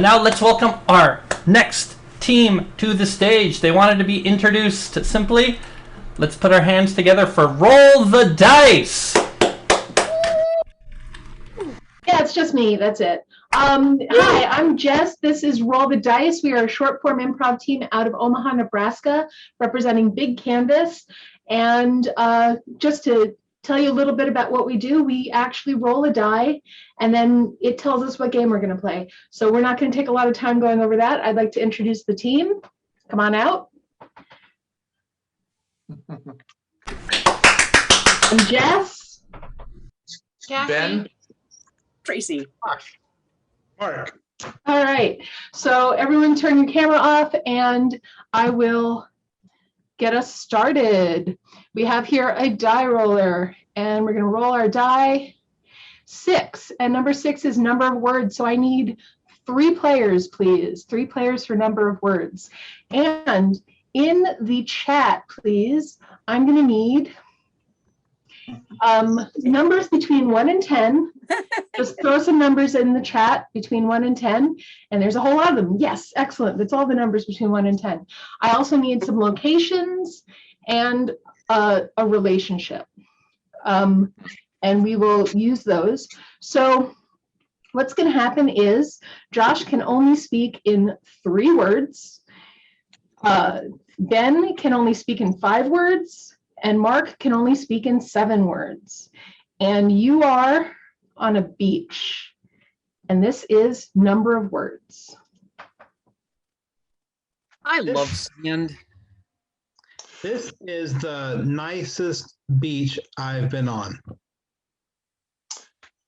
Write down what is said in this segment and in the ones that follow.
Now let's welcome our next team to the stage. They wanted to be introduced simply. Let's put our hands together for Roll the Dice. Yeah, it's just me. That's it. Hi, I'm Jess. This is Roll the Dice. We are a short form improv team out of Omaha, Nebraska, representing Big Canvas. And just to tell you a little bit about what we do, we actually roll a die, and then it tells us what game we're going to play. So we're not going to take a lot of time going over that. I'd like to introduce the team. Come on out. I'm Jess. Cassi. Ben. Tracie. Mark. All right. So everyone turn your camera off, and I will get us started. We have here a die roller, and we're going to roll our die 6. And number 6 is number of words. So I need 3 players, please. 3 players for number of words. And in the chat, please, I'm going to need numbers between 1 and 10. Just throw some numbers in the chat between 1 and 10, and there's a whole lot of them. Yes, excellent. That's all the numbers between 1 and 10. I also need some locations and a relationship, and we will use those. So what's going to happen is Josh can only speak in 3 words. Ben can only speak in 5 words, and Mark can only speak in 7 words. And you are on a beach, and this is number of words. I love sand. This is the nicest beach I've been on.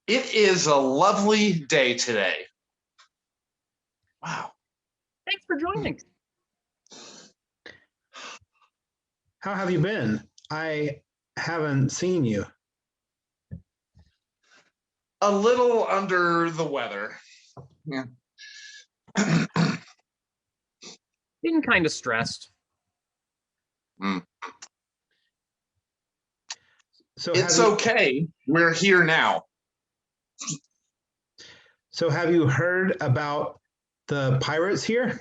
It is a lovely day today. Wow. Thanks for joining. How have you been? I haven't seen you. A little under the weather. Yeah. Been kind of stressed. So it's okay. We're here now. So have you heard about the pirates here?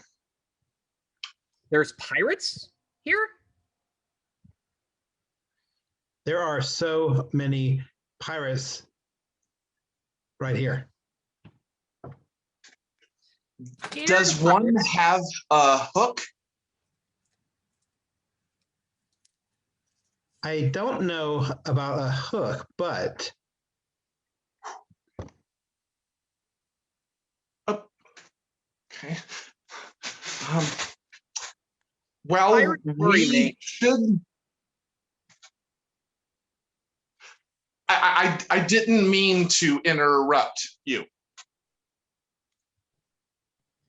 There's pirates here? There are so many pirates right here. Does one have a hook? I don't know about a hook, but okay. Well, we should. I didn't mean to interrupt you.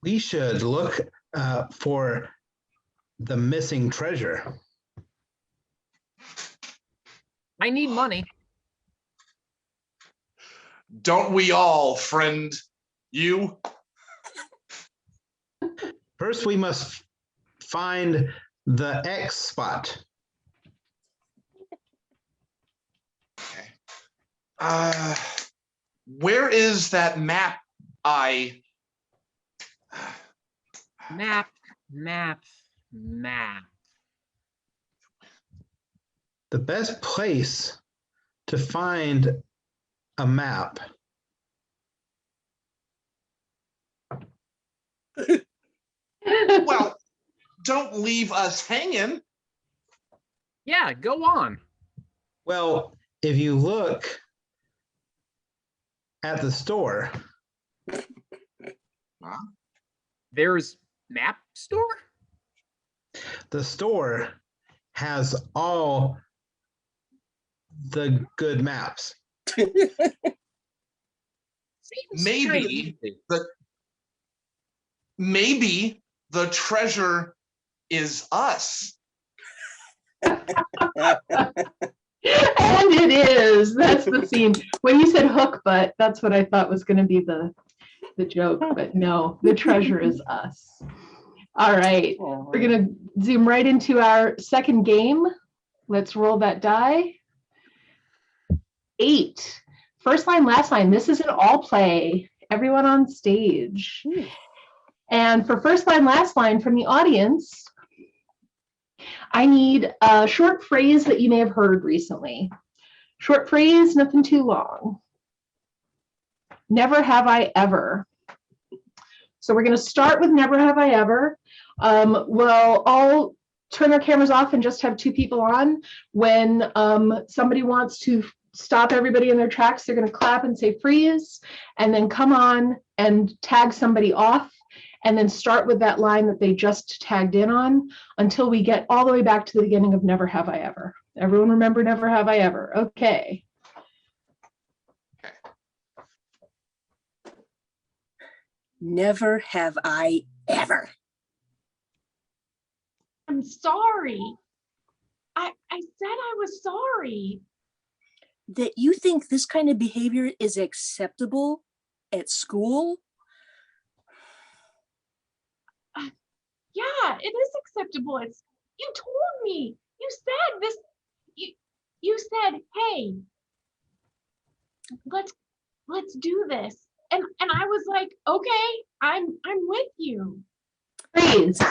we should look for the missing treasure. I need money. Don't we all, friend? You? First, we must find the X spot. Okay. Where is that map? Map. The best place to find a map. Well, don't leave us hanging. Yeah, go on. Well, if you look at the store. There's map store? The store has all the good maps. Maybe the treasure is us. And it is. That's the scene. When you said hook butt, that's what I thought was going to be the joke. But no, the treasure is us. All right. We're going to zoom right into our second game. Let's roll that die. 8. First line, last line. This is an all play. Everyone on stage. And for first line, last line from the audience, I need a short phrase that you may have heard recently. Short phrase, nothing too long. Never have I ever. So we're going to start with never have I ever. We'll all turn our cameras off and just have two people on. When somebody wants to stop everybody in their tracks, they're going to clap and say freeze, and then come on and tag somebody off, and then start with that line that they just tagged in on until we get all the way back to the beginning of never have I ever. Everyone remember never have I ever. Okay. Never have I ever. I'm sorry. I said I was sorry. That you think this kind of behavior is acceptable at school? Yeah, it is acceptable. It's, you told me. You said this. You said, hey, let's do this. And I was like, okay, I'm with you. Freeze.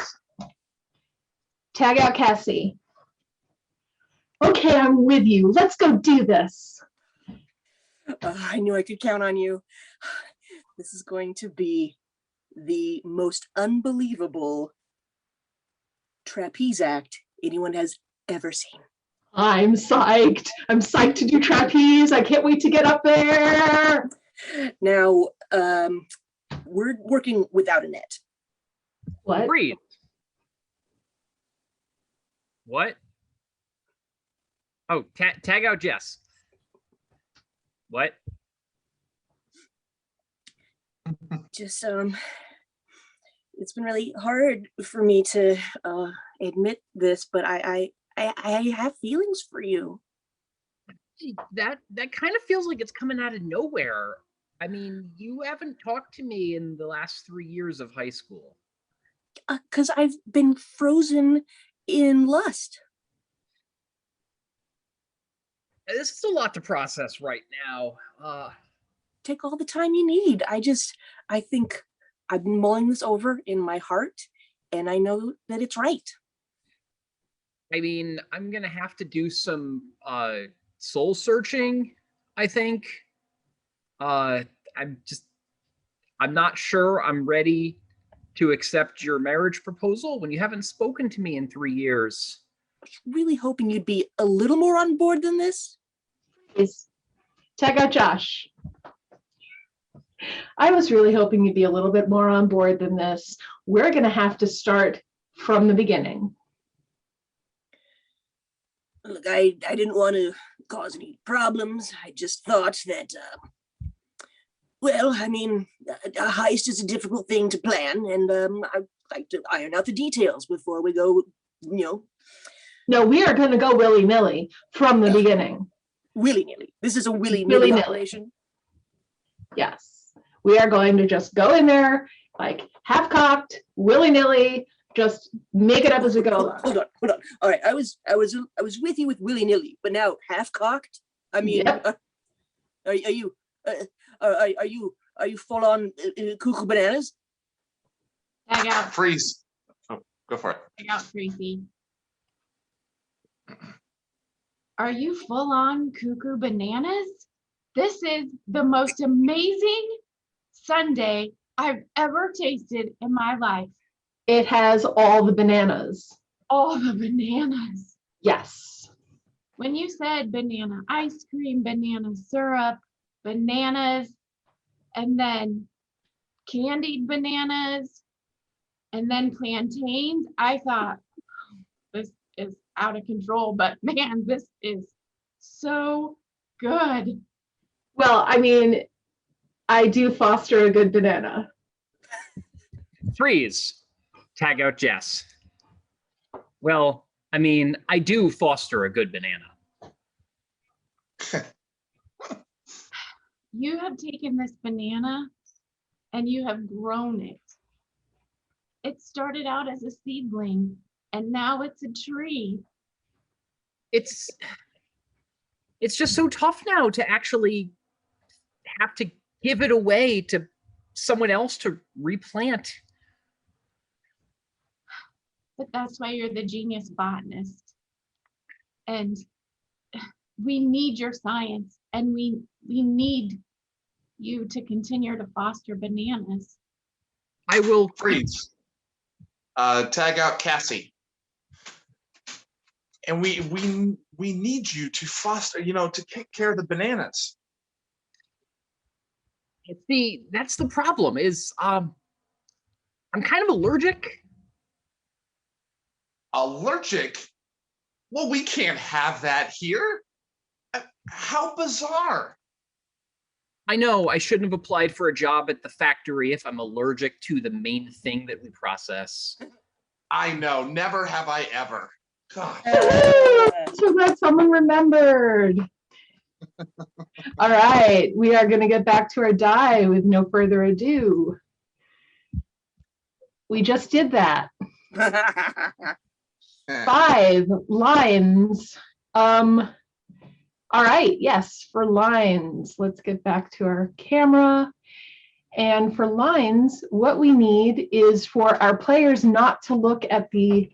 Tag out Cassie. Okay, I'm with you. Let's go do this. I knew I could count on you. This is going to be the most unbelievable trapeze act anyone has ever seen. I'm psyched. I'm psyched to do trapeze. I can't wait to get up there. Now, we're working without a net. What? Breathe. What? Oh, tag out Jess. What? Just, it's been really hard for me to admit this, but I have feelings for you. That kind of feels like it's coming out of nowhere. I mean, you haven't talked to me in the last 3 years of high school. 'Cause I've been frozen in lust. This is a lot to process right now. Take all the time you need. I think I've been mulling this over in my heart, and I know that it's right. I mean, I'm gonna have to do some soul searching, I think. I'm not sure I'm ready to accept your marriage proposal when you haven't spoken to me in 3 years. I was really hoping you'd be a little more on board than this. Please. Tag out Josh. I was really hoping you'd be a little bit more on board than this. We're going to have to start from the beginning. Look, I didn't want to cause any problems. I just thought that, well, I mean, a heist is a difficult thing to plan, and I'd like to iron out the details before we go, No, we are going to go willy-nilly from the beginning. willy-nilly. This is a willy-nilly operation. Yes. We are going to just go in there, like half-cocked, willy-nilly, just make it up as we go. Hold on. All right, I was with you with willy-nilly, but now half-cocked? I mean, Yep. are you full on cuckoo bananas? Tag out. Freeze. Oh, go for it. Tag out Tracie. Are you full on cuckoo bananas? This is the most amazing sundae I've ever tasted in my life. It has all the bananas. All the bananas. Yes. When you said banana ice cream, banana syrup, bananas, and then candied bananas, and then plantains, I thought, this is out of control, but man, this is so good. Well, I mean, I do foster a good banana. Freeze. Tag out Jess. Well, I mean, I do foster a good banana. You have taken this banana and you have grown it. It started out as a seedling and now it's a tree. It's just so tough now to actually have to give it away to someone else to replant. but that's why you're the genius botanist. And we need your science, and we need you to continue to foster bananas. I will. Freeze. Tag out Cassi. And we need you to foster, to take care of the bananas. That's the problem is I'm kind of allergic. Allergic? Well, we can't have that here. How bizarre. I know I shouldn't have applied for a job at the factory if I'm allergic to the main thing that we process. I know, never have I ever. God. So glad someone remembered. All right, we are going to get back to our die with no further ado. We just did that. 5 lines. All right, yes, for lines, let's get back to our camera. And for lines, what we need is for our players not to look at the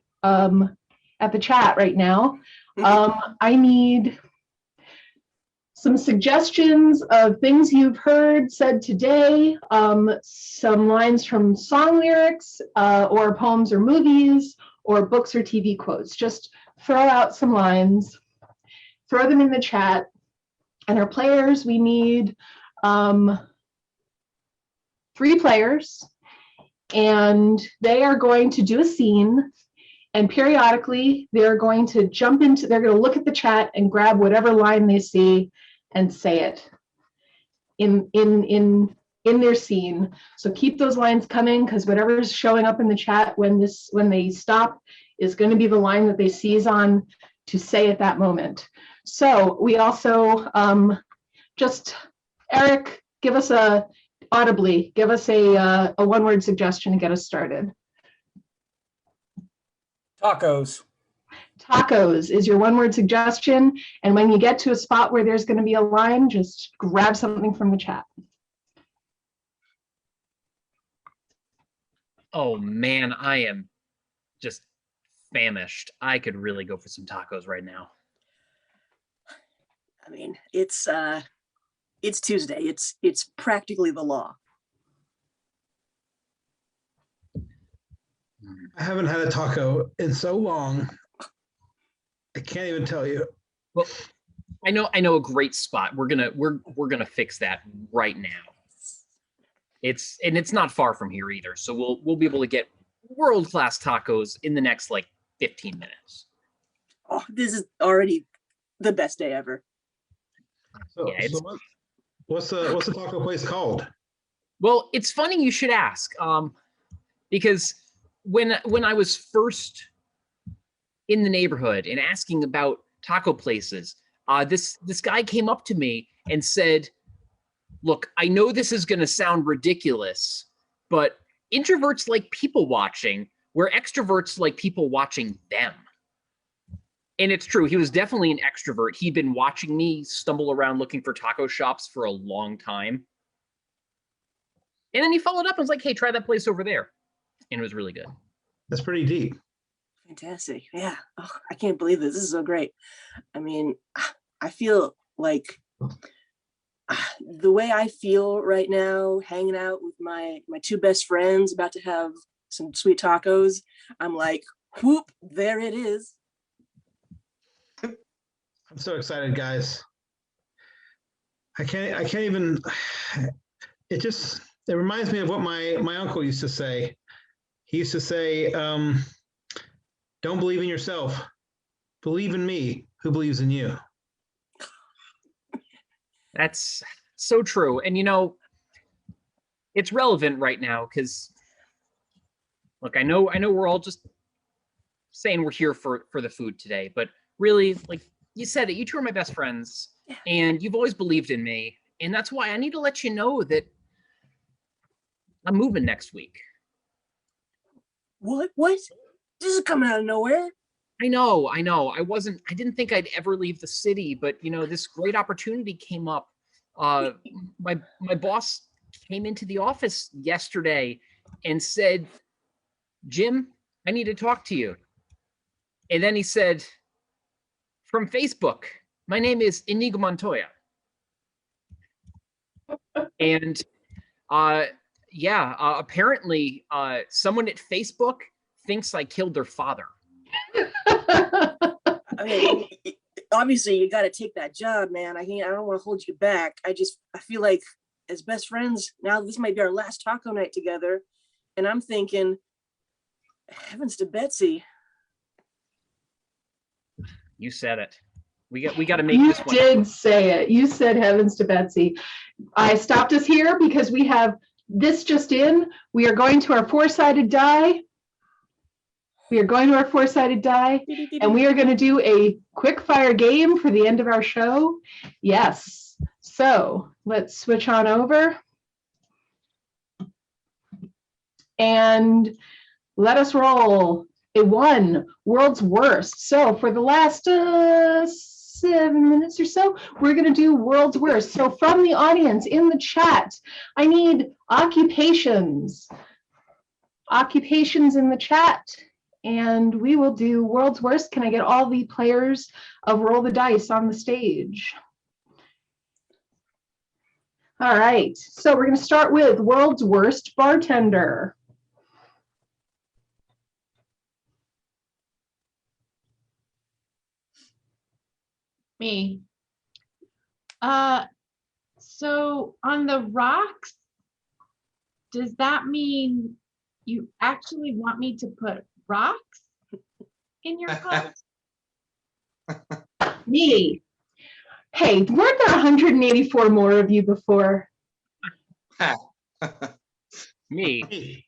chat right now. I need some suggestions of things you've heard said today, some lines from song lyrics, or poems or movies, or books or TV quotes. Just throw out some lines, throw them in the chat. And our players, we need 3 players, and they are going to do a scene, and periodically they're going to they're going to look at the chat and grab whatever line they see and say it in their scene. So keep those lines coming, because whatever's showing up in the chat when they stop is going to be the line that they seize on to say at that moment. So we also just, Eric, give us a 1-word suggestion to get us started. Tacos. Tacos is your 1-word suggestion. And when you get to a spot where there's going to be a line, just grab something from the chat. Oh man, I am just famished. I could really go for some tacos right now. I mean, it's Tuesday. It's practically the law. I haven't had a taco in so long. I can't even tell you. Well, I know a great spot. We're gonna fix that right now. It's not far from here either, so we'll be able to get world-class tacos in the next like 15 minutes. Oh, this is already the best day ever. So, Yeah, what's the taco place called? Well, it's funny you should ask, because when I was first in the neighborhood and asking about taco places, this guy came up to me and said, "Look, I know this is going to sound ridiculous, but introverts like people watching, where extroverts like people watching them." And it's true. He was definitely an extrovert. He'd been watching me stumble around looking for taco shops for a long time. And then he followed up and was like, "Hey, try that place over there." And it was really good. That's pretty deep. Fantastic. Yeah. Oh, I can't believe this. This is so great. I mean, I feel like the way I feel right now, hanging out with my 2 best friends, about to have some sweet tacos, I'm like, whoop, there it is. I'm so excited, guys. I can't even. It reminds me of what my uncle used to say. He used to say, "Don't believe in yourself. Believe in me, who believes in you." That's so true. And it's relevant right now because, look, I know we're all just saying we're here for the food today, but really, like you said it, you 2 are my best friends, and you've always believed in me, and that's why I need to let you know that I'm moving next week. What? This is coming out of nowhere. I know. I didn't think I'd ever leave the city, but this great opportunity came up. My boss came into the office yesterday and said, "Jim, I need to talk to you. And then he said, from Facebook, my name is Inigo Montoya. And apparently someone at Facebook thinks I killed their father. I mean, obviously you got to take that job, man. I don't want to hold you back. I feel like as best friends, now this might be our last taco night together. And I'm thinking, heavens to Betsy. You said it. We got to make You this one. You did say it. You said heavens to Betsy. I stopped us here because we have this just in. We are going to our four-sided die. We are going to our four-sided die, and we are going to do a quick fire game for the end of our show. Yes. So let's switch on over. And let us roll a 1, world's worst. So for the last 7 minutes or so, we're going to do world's worst. So from the audience in the chat, I need occupations. Occupations in the chat. And we will do world's worst. Can I get all the players of Roll the Dice on the stage? All right. So we're going to start with world's worst bartender. Me. So on the rocks, does that mean you actually want me to put rocks in your cup? Me. Hey, weren't there 184 more of you before? Me.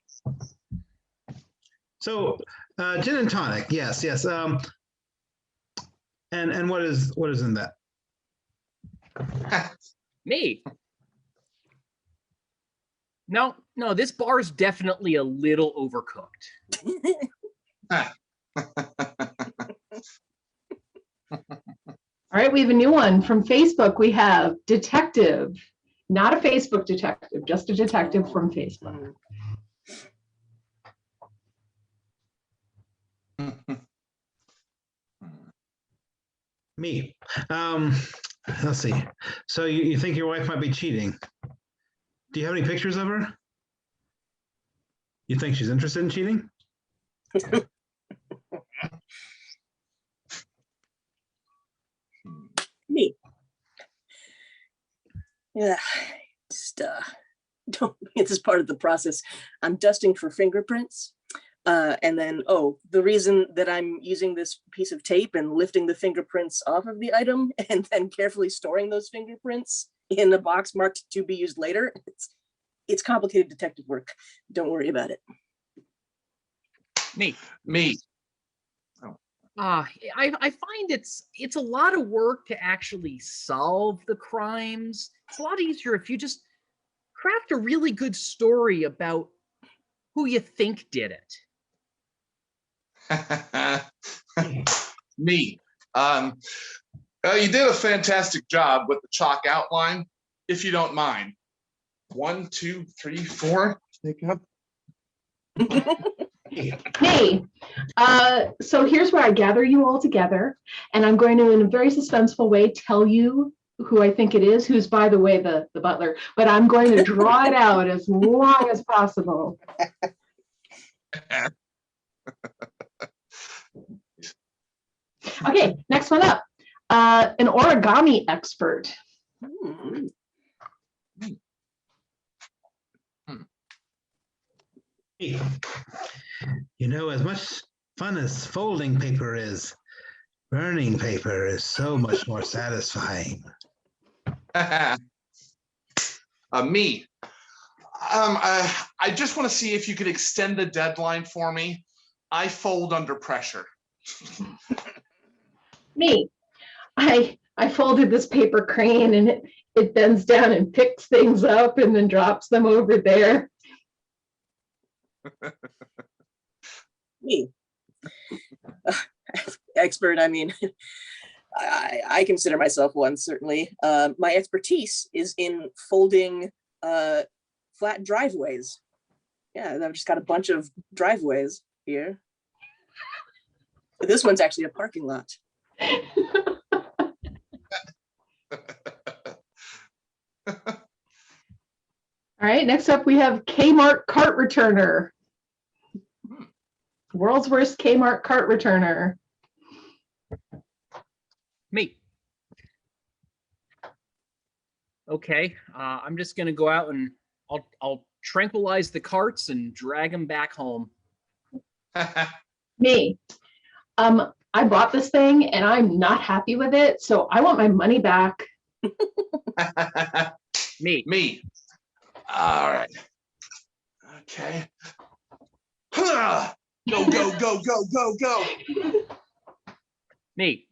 So gin and tonic, yes. And what is in that? Me. No, this bar is definitely a little overcooked. All right, we have a new one from Facebook. We have detective, not a Facebook detective, just a detective from Facebook. Me. Let's see. So you think your wife might be cheating? Do you have any pictures of her? You think she's interested in cheating? Me. Yeah, just don't. This is part of the process. I'm dusting for fingerprints. And then, the reason that I'm using this piece of tape and lifting the fingerprints off of the item and then carefully storing those fingerprints in a box marked to be used later, it's complicated detective work. Don't worry about it. Me. Oh. I find it's a lot of work to actually solve the crimes. It's a lot easier if you just craft a really good story about who you think did it. Me. You did a fantastic job with the chalk outline, if you don't mind. 1, 2, 3, 4. Take up. Hey, so here's where I gather you all together, and I'm going to, in a very suspenseful way, tell you who I think it is, who's, by the way, the butler, but I'm going to draw it out as long as possible. Okay, next one up. An origami expert. You know, as much fun as folding paper is, burning paper is so much more satisfying. Me. I just want to see if you could extend the deadline for me. I fold under pressure. Me. I folded this paper crane and it bends down and picks things up and then drops them over there. Me. Expert, I mean, I consider myself one, certainly. My expertise is in folding flat driveways. Yeah, I've just got a bunch of driveways here. This one's actually a parking lot. All right, next up we have Kmart cart returner. World's worst Kmart cart returner. Me. Okay, I'm just gonna go out and I'll tranquilize the carts and drag them back home. Me. I bought this thing and I'm not happy with it, so I want my money back. Me. Me. All right. Okay. Go, go, go, go, go, go. Me.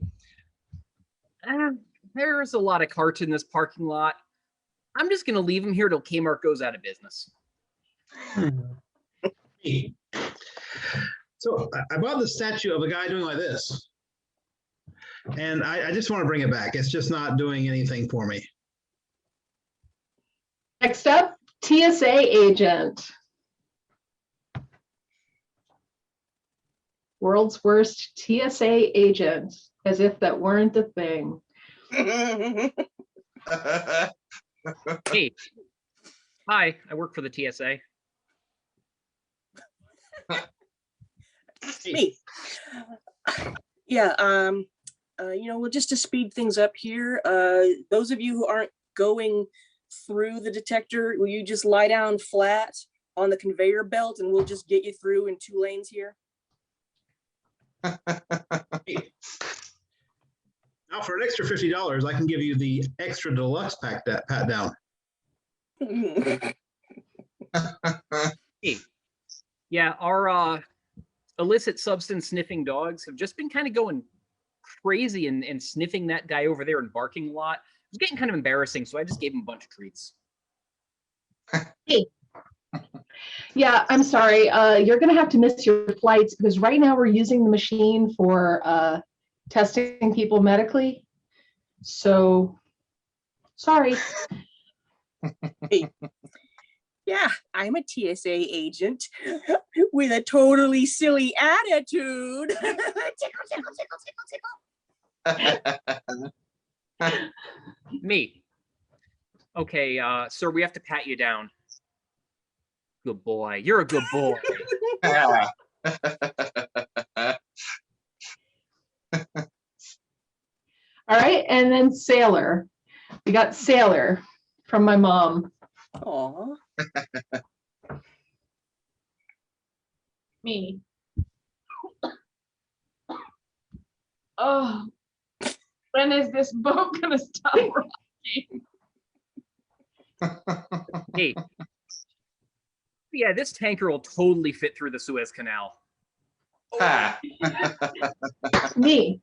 There's a lot of carts in this parking lot. I'm just gonna leave them here till Kmart goes out of business. Me. So I bought the statue of a guy doing like this. And I just want to bring it back. It's just not doing anything for me. Next up, TSA agent. World's worst TSA agent, as if that weren't a thing. Hey. Hi, I work for the TSA. Me. Yeah, well, just to speed things up here, those of you who aren't going through the detector, will you just lie down flat on the conveyor belt and we'll just get you through in 2 lanes here? Now for an extra $50, I can give you the extra deluxe pat down. Hey. Yeah, our illicit substance sniffing dogs have just been kind of going crazy and sniffing that guy over there in parking lot. It was getting kind of embarrassing, so I just gave him a bunch of treats. Hey. Yeah, I'm sorry. You're going to have to miss your flights because right now we're using the machine for testing people medically. So, sorry. Hey. Yeah, I'm a TSA agent with a totally silly attitude. Tickle, tickle, tickle, tickle, tickle. Me. Okay, sir, we have to pat you down. Good boy. You're a good boy. All right, and then Sailor. We got Sailor from my mom. Aw. Me. Oh, when is this boat gonna stop rocking? Hey. Yeah, this tanker will totally fit through the Suez Canal. Me.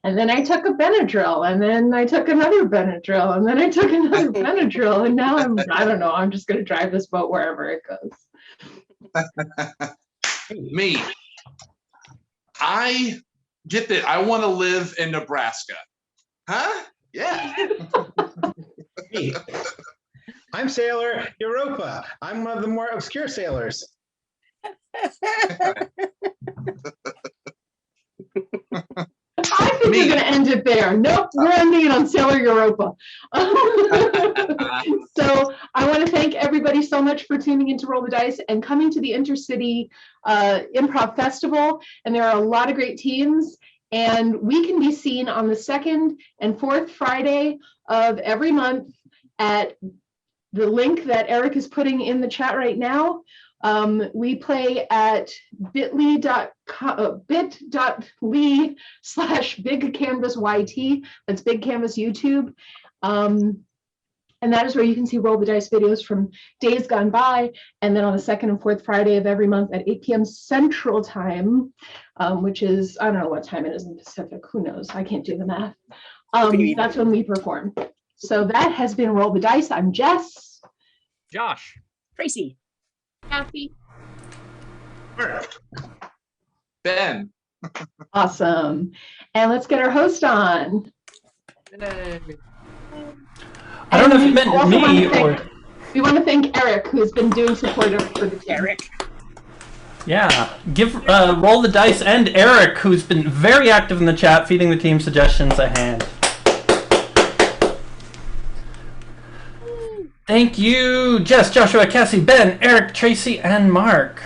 And then I took a Benadryl, and then I took another Benadryl, and then I took another Benadryl, and now I don't know, I'm just going to drive this boat wherever it goes. Me. I get that. I want to live in Nebraska. Huh? Yeah. Me. I'm Sailor Europa. I'm one of the more obscure sailors. I think we're going to end it there. Nope, we're ending it on Sailor Europa. So I want to thank everybody so much for tuning in to Roll the Dice and coming to the InterCity Improv Festival. And there are a lot of great teams. And we can be seen on the 2nd and 4th Friday of every month at the link that Eric is putting in the chat right now. We play at bit.ly/bigcanvasyt. That's Big Canvas YouTube. And that is where you can see Roll the Dice videos from days gone by. And then on the 2nd and 4th Friday of every month at 8 p.m. Central Time, which is, I don't know what time it is in Pacific. Who knows? I can't do the math. That's when we perform. So that has been Roll the Dice. I'm Jess. Josh. Tracie. Cassi. Ben. Awesome. And let's get our host on. I don't know if you meant me or. We want to thank Eric, who's been doing support for the team. Eric. Yeah, give Roll the Dice and Eric, who's been very active in the chat, feeding the team suggestions, a hand. Thank you, Jess, Joshua, Cassie, Ben, Eric, Tracie, and Mark.